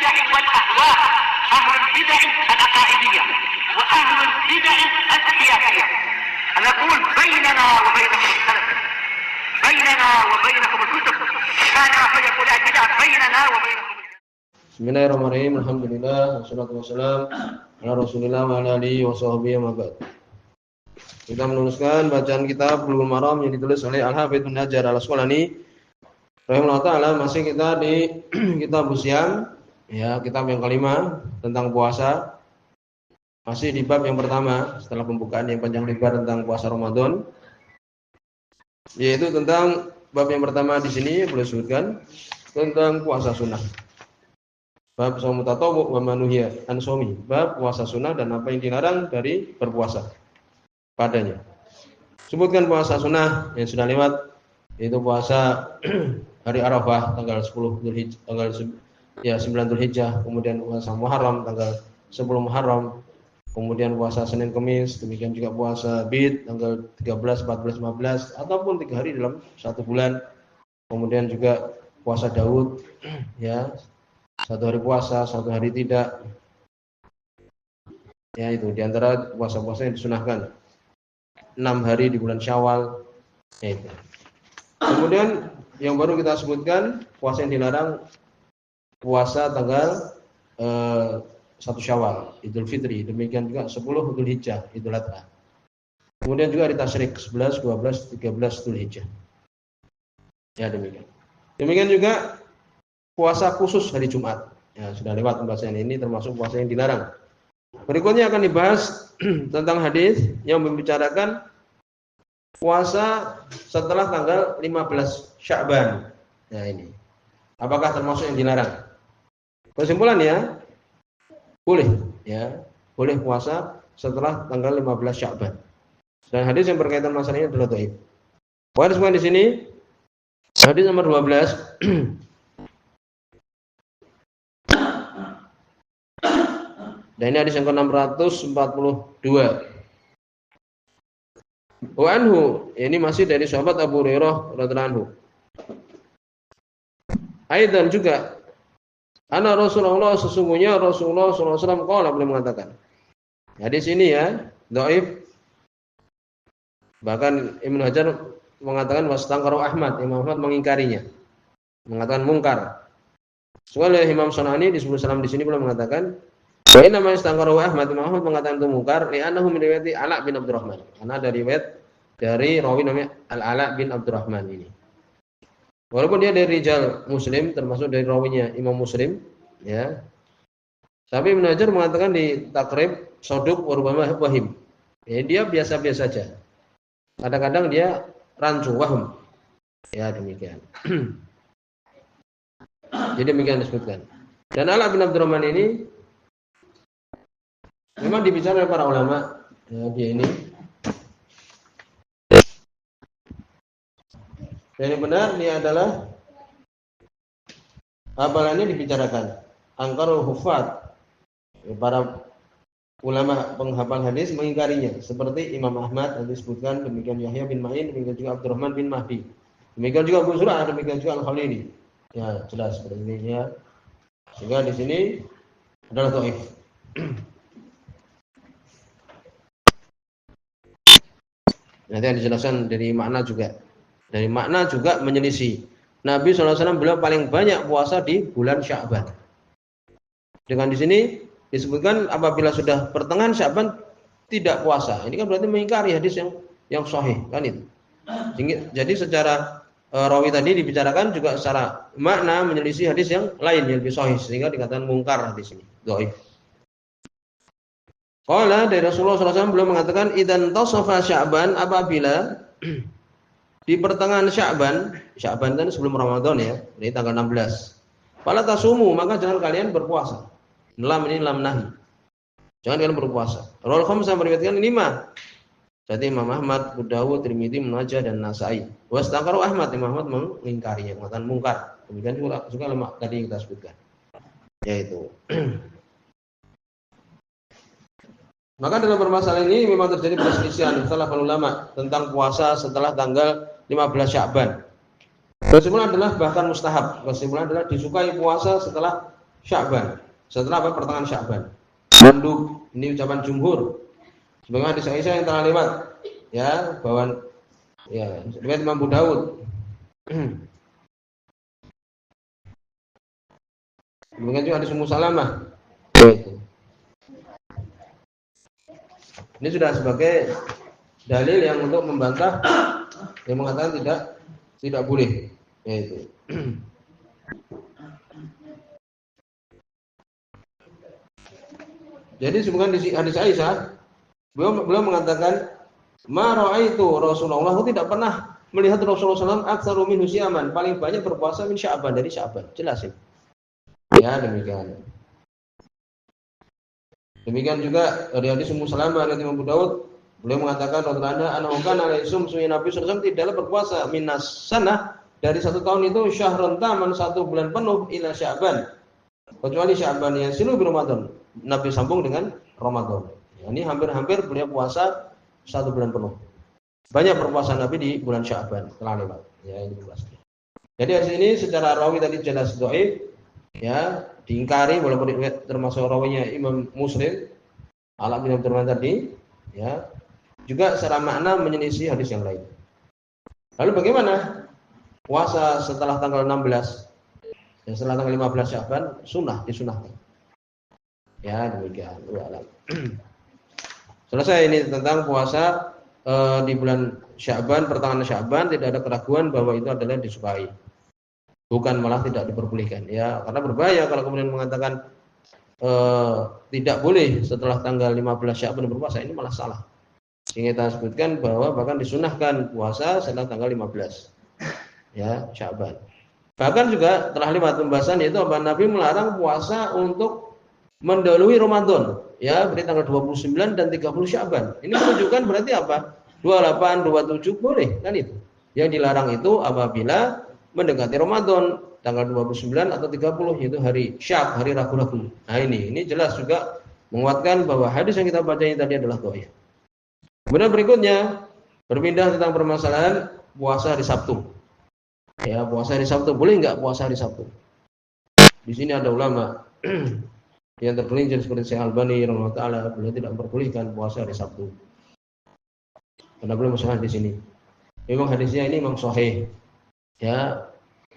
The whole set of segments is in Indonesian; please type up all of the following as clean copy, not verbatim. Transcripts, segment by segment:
البدع والأهواء، أهل البدع العقائدية وأهل البدع السياسية. نقول بيننا وبينكم السلف، بيننا وبينكم الكتب، كان فيقول البدع بيننا وبينكم. Bismillahirrahmanirrahim. Alhamdulillah wassalatu wassalam ala Rasulillah wa ala alihi wa sahbihi wa ba'd. Kita meneruskan bacaan kitab Bulughul Maram yang ditulis oleh Al-Hafidz Ibnu Hajar Al-Asqalani rahimahullah taala. Masih kita di kitab Siyam, ya, kitab yang kelima tentang puasa. Masih di bab yang pertama setelah pembukaan yang panjang lebar tentang puasa Ramadan, yaitu tentang bab yang pertama di sini boleh sebutkan tentang puasa sunnah. Bab shaum tatawwu wa manuhiya an shaumi, bab puasa sunnah dan apa yang dilarang dari berpuasa padanya. Sebutkan puasa sunnah yang sudah lewat, yaitu puasa hari Arafah tanggal 10 Dzulhijjah, tanggal 9 Dzulhijjah, kemudian puasa Muharram tanggal 10 Muharram, kemudian puasa Senin Kamis, demikian juga puasa Bid tanggal 13, 14, 15 ataupun 3 hari dalam 1 bulan. Kemudian juga puasa Daud, ya, 1 hari puasa, 1 hari tidak. Ya, itu diantara puasa-puasa yang disunahkan. 6 hari di bulan Syawal. Ya, itu. Kemudian yang baru kita sebutkan puasa yang dilarang, puasa tanggal 1 Syawal, Idul Fitri, demikian juga 10 Dzulhijjah, Idul Adha. Kemudian juga hari Tasyrik 11, 12, 13 Dzulhijjah. Ya, demikian. Demikian juga puasa khusus hari Jumat. Ya, sudah lewat pembahasan ini, termasuk puasa yang dilarang. Berikutnya akan dibahas tentang hadis yang membicarakan puasa setelah tanggal 15 Sya'ban. Nah, ini apakah termasuk yang dilarang? Kesimpulannya boleh, ya, boleh puasa setelah tanggal 15 Sya'ban. Dan hadis yang berkaitan masalah ini adalah dhaif. Poin semua di sini hadis nomor 12. Dan ini hadis yang ke-642. Wa anhu, ini masih dari sahabat Abu Hurairah radhiyallahu anhu. Aidan juga, ana Rasulullah, sesungguhnya Rasulullah sallallahu alaihi wasallam qala, beliau mengatakan. Hadis ini ya dhaif. Bahkan Ibnu Hajar mengatakan wastangkaru Ahmad, Imam Ahmad mengingkarinya. Mengatakan mungkar. Soalnya Imam Sanani di 10 salam di sini beliau mengatakan wa inna ma istangkaru Ahmad, Imam Ahmad mengatakan itu mungkar li'annahu min riwayati Ala bin Abdurrahman. Karena ada riwayat dari rawi namanya Al-Ala bin Abdurrahman ini. Walaupun dia dari rijal Muslim, termasuk dari rawinya Imam Muslim, ya. Tapi Ibnu Hajar mengatakan di Taqrib saduq wa rubama wahim. Ya, dia biasa-biasa saja. Kadang-kadang dia rancu, waham. Ya, demikian. Jadi demikian disebutkan. Dan Ala bin Abdurrahman ini memang dibicarakan oleh para ulama, ya, dia ini. Dan yang benar ini adalah hafalannya dibicarakan. Angkarul hufat, para ulama penghafal hadis mengingkarinya, seperti Imam Ahmad yang disebutkan, demikian Yahya bin Ma'in, demikian juga Abdurrahman bin Mahdi, demikian juga Abu Zur'ah, demikian juga Al-Khalili. Ya, jelas seperti ini ya. Sehingga di sini adalah dhaif. Nanti yang dijelaskan dari makna juga. Dari makna juga menyelisih. Nabi SAW beliau paling banyak puasa di bulan Sya'ban. Dengan di sini disebutkan apabila sudah pertengahan Sya'ban tidak puasa. Ini kan berarti mengingkari hadis yang sahih, kan itu. Jadi secara rawi tadi dibicarakan juga secara makna menyelisih hadis yang lain yang lebih sahih, sehingga dikatakan mungkar hadis ini, dhaif. Qala dari Rasulullah SAW beliau mengatakan idan tasafa Sya'ban, apabila di pertengahan Sya'ban kan sebelum Ramadan ya, ini tanggal 16. Fala tasumu, maka jangan kalian berpuasa. Lam ini lam nahi. Jangan kalian berpuasa. Rawal khamsah meriwayatkan 5. Jadi Imam Ahmad, Abu Dawud, Tirmidzi, Ibnu Majah dan Nasa'i. Wastaqaru Ahmad, Imam Ahmad mengingkarinya, mengatakan mungkar. Demikian juga lemak tadi yang kita sebutkan. Yaitu maka dalam permasalahan ini memang terjadi perselisihan setelah ulama tentang puasa setelah tanggal 15 Sya'ban. Kesimpulan adalah bahkan mustahab. Kesimpulan adalah disukai puasa setelah Sya'ban. Setelah apa? Pertengahan Sya'ban. Mandub, ini ucapan jumhur. Sebagaimana hadis Aisyah yang telah lewat, ya, bahwa ya, riwayat Imam Abu Daud. Demikian juga hadis Ummu Salamah. Ini sudah sebagai dalil yang untuk membantah yang mengatakan tidak boleh, yaitu. Jadi sebutkan di hadis Aisyah, beliau mengatakan, "Ma ra'aitu Rasulullah, aku tidak pernah melihat Rasulullah SAW aktsaru min husyaman, paling banyak berpuasa min Sya'ban, dari Sya'ban." Jelas ini. Ya, demikian. Demikian juga dari hadis Ummu Salamah dari Imam Abu Daud, beliau mengatakan radhiyallahu anhu kana alaihim sunni Nabi sallallahu alaihi wasallam tidaklah berpuasa minas sanah, dari 1 tahun itu syahrun taman, 1 bulan penuh, ila Sya'ban, kecuali Sya'ban yang silu bi Ramadan, Nabi sambung dengan Ramadan. Ya, ini hampir-hampir beliau puasa 1 bulan penuh. Banyak berpuasa Nabi di bulan Sya'ban telah lewat. Ya, ini puasa. Jadi di sini secara rawi tadi jelas dhaif, ya, diingkari walaupun termasuk rawinya Imam Muslim, Ala bin Abdurrahman tadi, ya. Juga secara makna menyelisih hadis yang lain. Lalu bagaimana puasa setelah tanggal 16? Ya, setelah tanggal 15 Sya'ban disunahkan. Ya, demikian. Selesai ini tentang puasa di bulan Sya'ban, pertengahan Sya'ban, tidak ada keraguan bahwa itu adalah disukai. Bukan malah tidak diperbolehkan. Ya, karena berbahaya kalau kemudian mengatakan tidak boleh setelah tanggal 15 Sya'ban berpuasa, ini malah salah. Sehingga kita sebutkan bahwa bahkan disunahkan puasa setelah tanggal 15 ya Sya'ban. Bahkan juga telah lewat pembahasan, yaitu apa? Nabi melarang puasa untuk mendahului Ramadan, ya, berarti tanggal 29 dan 30 Sya'ban. Ini menunjukkan berarti apa? 28, 27 boleh, kan itu. Yang dilarang itu apabila mendekati Ramadan, tanggal 29 atau 30, yaitu hari Syak, hari ragu-ragu. Nah, ini jelas juga menguatkan bahwa hadis yang kita baca ini tadi adalah dhaif. Kemudian berikutnya berpindah tentang permasalahan puasa hari Sabtu. Ya, puasa hari Sabtu boleh enggak puasa hari Sabtu? Di sini ada ulama yang tergelincir seperti Syekh Albani rahimahullah taala, beliau tidak memperbolehkan puasa hari Sabtu. Karena beliau masalah di sini. Memang hadisnya ini memang sahih. Ya,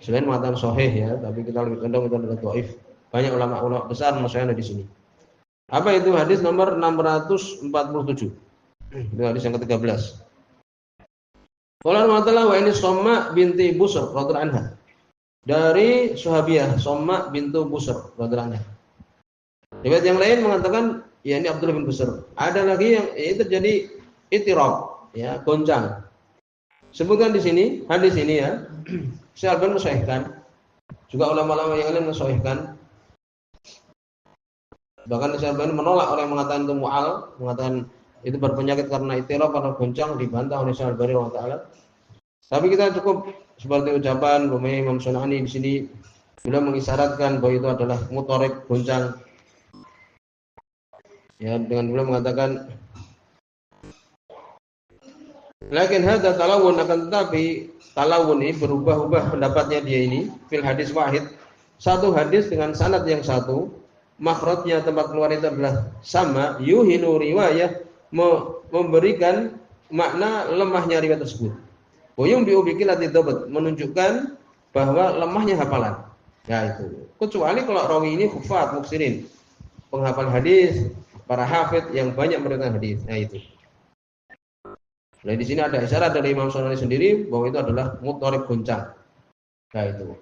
selain mengatakan sahih ya, tapi kita lebih condong itu adalah dhaif. Banyak ulama-ulama besar masalahnya di sini. Apa itu hadis nomor 647? Itu hadis yang ke-13. Qala wa ini Somma binti Busr radhiyallahu anha. Dari sahabiah Somma bintu Busr radhiyallahu anha. Riwayat yang lain mengatakan ya ini Abdullah bin Busr. Ada lagi yang itu terjadi itirab, ya, goncang. Sebutkan di sini hadis ini ya. Syekh Albani mensahihkan. Juga ulama-ulama yang lain mensahihkan. Bahkan Syekh Albani menolak orang yang mengatakan itu mu'al, mengatakan itu berpenyakit karena itirab, karena goncang, dibantah oleh Syekh Albani rahimahullah taala. Tapi kita cukup seperti ucapan Imam Sunani di sini, beliau mengisyaratkan bahwa itu adalah mutorib, goncang. Ya, dengan beliau mengatakan lakin hadza talawun, akan tetapi talawun ini berubah-ubah pendapatnya dia ini fil hadis wahid, satu hadis dengan sanad yang satu, makhrajnya tempat keluar itu adalah sama, yuhinu riwayah, memberikan makna lemahnya riwayat tersebut. Boyum biubikilati dhabt, menunjukkan bahwa lemahnya hafalan. Ya itu. Kecuali kalau rawi ini hufat muksirin, penghafal hadis, para hafid yang banyak meriwayatkan hadis. Nah itu. Nah di sini ada isyarat dari Imam Sunani sendiri bahwa itu adalah mutorib goncang. Nah itu.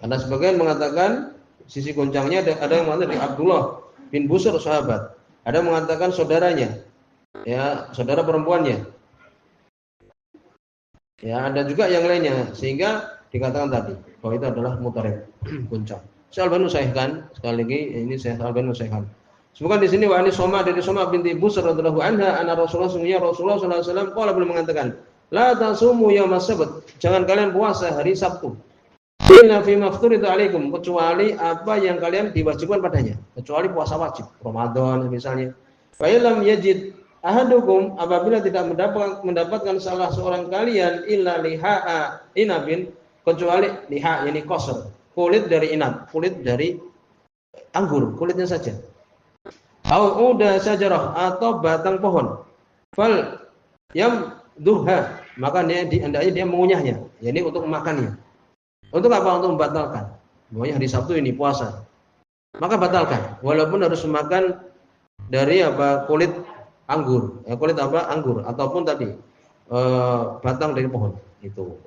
Karena sebagian mengatakan sisi goncangnya ada yang mengatakan dari Abdullah bin Busr sahabat. Ada yang mengatakan saudaranya, ya, saudara perempuannya. Ya, ada juga yang lainnya, sehingga dikatakan tadi bahwa itu adalah mutarib, goncang. Syekh Albani mensahihkan, sekali lagi ini Syekh Albani mensahihkan. Sebutkan di sini wa ani Somma dari Somma binti Busr radhiyallahu anha, anna Rasulullah sallallahu alaihi wasallam qala, beliau mengatakan, la tasumu yaumas sabt, jangan kalian puasa hari Sabtu. Illa fi mafturida alaikum, kecuali apa yang kalian diwajibkan padanya, kecuali puasa wajib Ramadan misalnya. Fa illam yajid ahadukum, apabila tidak mendapatkan salah seorang kalian illa liha'a inabin, kecuali liha, yani qasr, kulit dari inab, kulit dari anggur, kulitnya saja. Au uda sajarah atau batang pohon. Fal yang duha, maka hendaknya dia mengunyahnya. Jadi untuk memakannya. Untuk apa? Untuk membatalkan. Pokoknya hari Sabtu ini puasa. Maka batalkan. Walaupun harus memakan dari apa? Kulit anggur. Kulit apa? Anggur ataupun tadi batang dari pohon. Itu.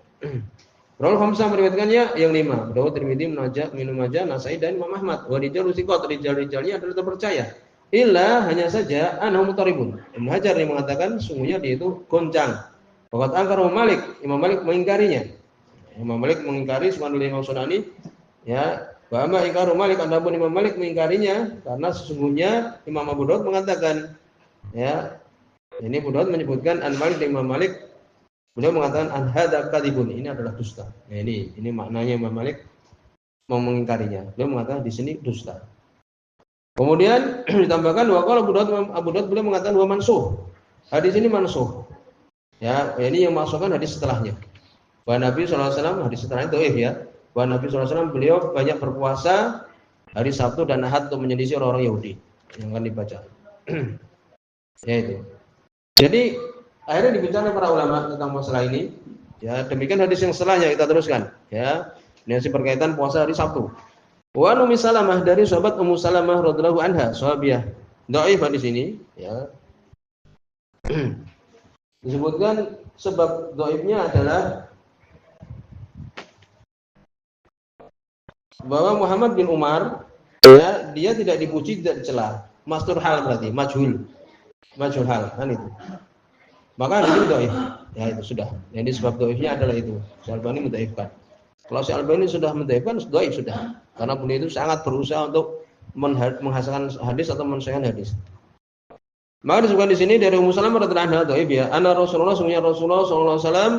Rawal Khamsah meriwayatkannya yang 5. Dawud, Tirmidzi, Ibnu Majah, Nasai dan Imam Ahmad. Wa rijalu thiqat, rijal-rijalnya adalah terpercaya. Illa hanya saja anhum mutaribun. Ibnu Hajar yang mengatakan sungguhnya dia itu goncang. Waqat angkara Malik, Imam Malik mengingkarinya. Imam Malik mengingkari subhanallah Imam Sunani ya, wa amma ingkaru Malik, adapun Imam Malik mengingkarinya karena sesungguhnya Imam Abu Daud mengatakan ya, ini Abu Daud menyebutkan an Malik dan Imam Malik, beliau mengatakan an hadza kadhibun, ini adalah dusta. Nah, ini maknanya Imam Malik mau mengingkarinya. Beliau mengatakan di sini dusta. Kemudian ditambahkan waqala Abu Daud beliau mengatakan wa mansuh. Hadis ini mansuh. Ya, ini yang masukkan hadis setelahnya. Bahwa Nabi SAW hadis setelahnya dhaif ya. Bahwa Nabi SAW beliau banyak berpuasa hari Sabtu dan Ahad untuk menyelisih orang-orang Yahudi yang akan dibaca. Ya itu. Jadi akhirnya dibicarakan para ulama tentang masalah ini. Ya, demikian hadis yang setelahnya kita teruskan. Ya, ini masih berkaitan puasa hari Sabtu. Wa Ummu Salamah dari sahabat Ummu Salamah radhiyallahu anha, sahabiah. Dhaif di sini, ya. Disebutkan sebab dhaifnya adalah bahwa Muhammad bin Umar ya, dia tidak dipuji, tidak dicela. Mastur hal berarti majhul. Majhul hal kan itu. Maka di sini dhaif. Ya itu sudah. Jadi sebab dhaifnya adalah itu. Al-Albani mendhaifkan. Kalau si Al-Albani sudah mendhaifkan, dhaif sudah. Karena beliau itu sangat berusaha untuk menghasilkan hadis atau mensahihkan hadis. Maka disebutkan di sini dari Ummu Salamah radhiyallahu anha dhaif ya. Anna Rasulullah sallallahu alaihi wasallam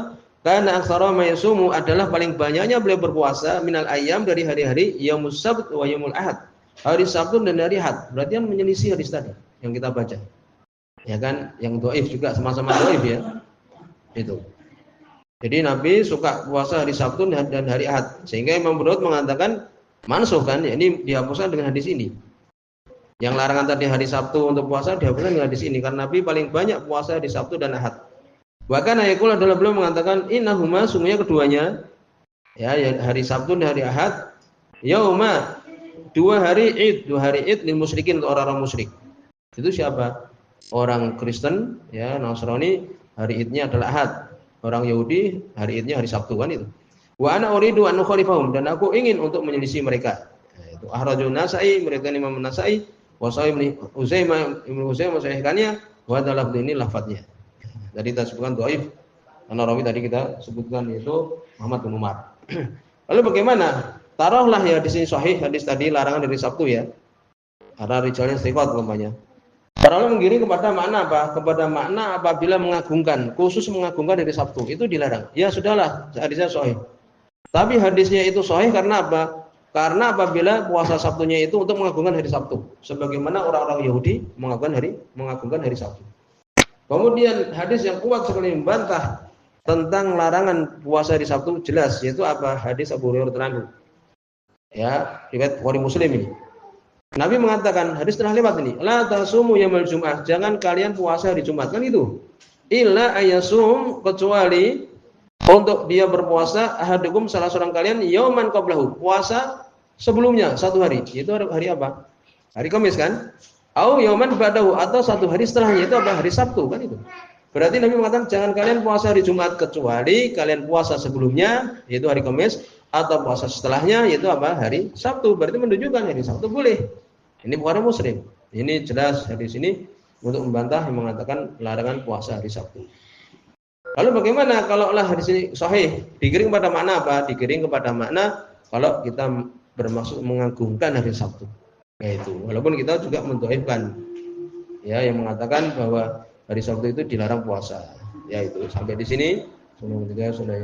kana aktsara ma yasumu adalah paling banyaknya beliau berpuasa minal ayyam dari hari-hari yaumus sabt wa yaumul ahad. Hari Sabtu dan hari Ahad. Berarti kan menyelisih hadis tadi yang kita baca. Ya kan, yang dhaif juga sama-sama dhaif ya. Itu. Jadi Nabi suka puasa hari Sabtu dan hari Ahad. Sehingga Imam Abu Daud mengatakan mansuh kan, ya, ini dihapuskan dengan hadis ini. Yang larangan tadi hari Sabtu untuk puasa dihapuskan dengan hadis ini karena Nabi paling banyak puasa di Sabtu dan Ahad. Bahkan ayakul adalah beliau mengatakan innahuma, sungguhnya keduanya ya, hari Sabtu dan hari Ahad yauma, dua hari Id lil musyrikin, untuk orang-orang musyrik. Itu siapa? Orang Kristen ya, Nasrani hari Idnya adalah Ahad. Orang Yahudi hari Idnya hari Sabtu kan itu. Wa ana uridu an ukhalifahum, dan aku ingin untuk menyelisih mereka. Nah, itu Ahrajun Nasai, mereka Imam Nasai, wa Sahih Ibnu Uzaimah sahihkannya, wa dalaf ini lafadznya. Tadi kita sebutkan dhaif. Karena rawi tadi kita sebutkan yaitu Muhammad bin Umar. Lalu bagaimana? Taruhlah ya di sini sahih hadis tadi larangan dari Sabtu ya. Karena rijalnya thiqat umpamanya. Para ulama menggiring kepada makna apa? Kepada makna apabila mengagungkan, khusus mengagungkan dari Sabtu, itu dilarang. Ya sudahlah, hadisnya sahih. Tapi hadisnya itu sahih karena apa? Karena apabila puasa Sabtunya itu untuk mengagungkan hari Sabtu, sebagaimana orang-orang Yahudi mengagungkan hari Sabtu. Kemudian hadis yang kuat sekali membantah tentang larangan puasa hari Sabtu jelas, yaitu apa? Hadis Abu Hurairah radhiyallahu anhu. Ya, riwayat Bukhari Muslim ini. Nabi mengatakan, hadis telah lewat ini, la tasumu yaumal jum'ah, jangan kalian puasa hari Jumat, kan itu. Illa ayasum, kecuali untuk dia berpuasa ahadukum, salah seorang kalian yauman qablahu, puasa sebelumnya satu hari. Itu hari apa? Hari Kamis kan? Au yauman ba'dahu, atau satu hari setelahnya, itu apa? Hari Sabtu kan itu. Berarti Nabi mengatakan jangan kalian puasa hari Jumat kecuali kalian puasa sebelumnya yaitu hari Kamis, atau puasa setelahnya yaitu apa? Hari Sabtu. Berarti menunjukkan hari Sabtu boleh. Ini Bukhari Muslim. Ini jelas hadis ini untuk membantah yang mengatakan larangan puasa hari Sabtu. Lalu bagaimana kalau hadis ini sahih? Digiring kepada makna apa? Digiring kepada makna kalau kita bermaksud mengagungkan hari Sabtu. Yaitu walaupun kita juga mendhaifkan ya yang mengatakan bahwa hari Sabtu itu dilarang puasa. Yaitu sampai di sini. Sunnah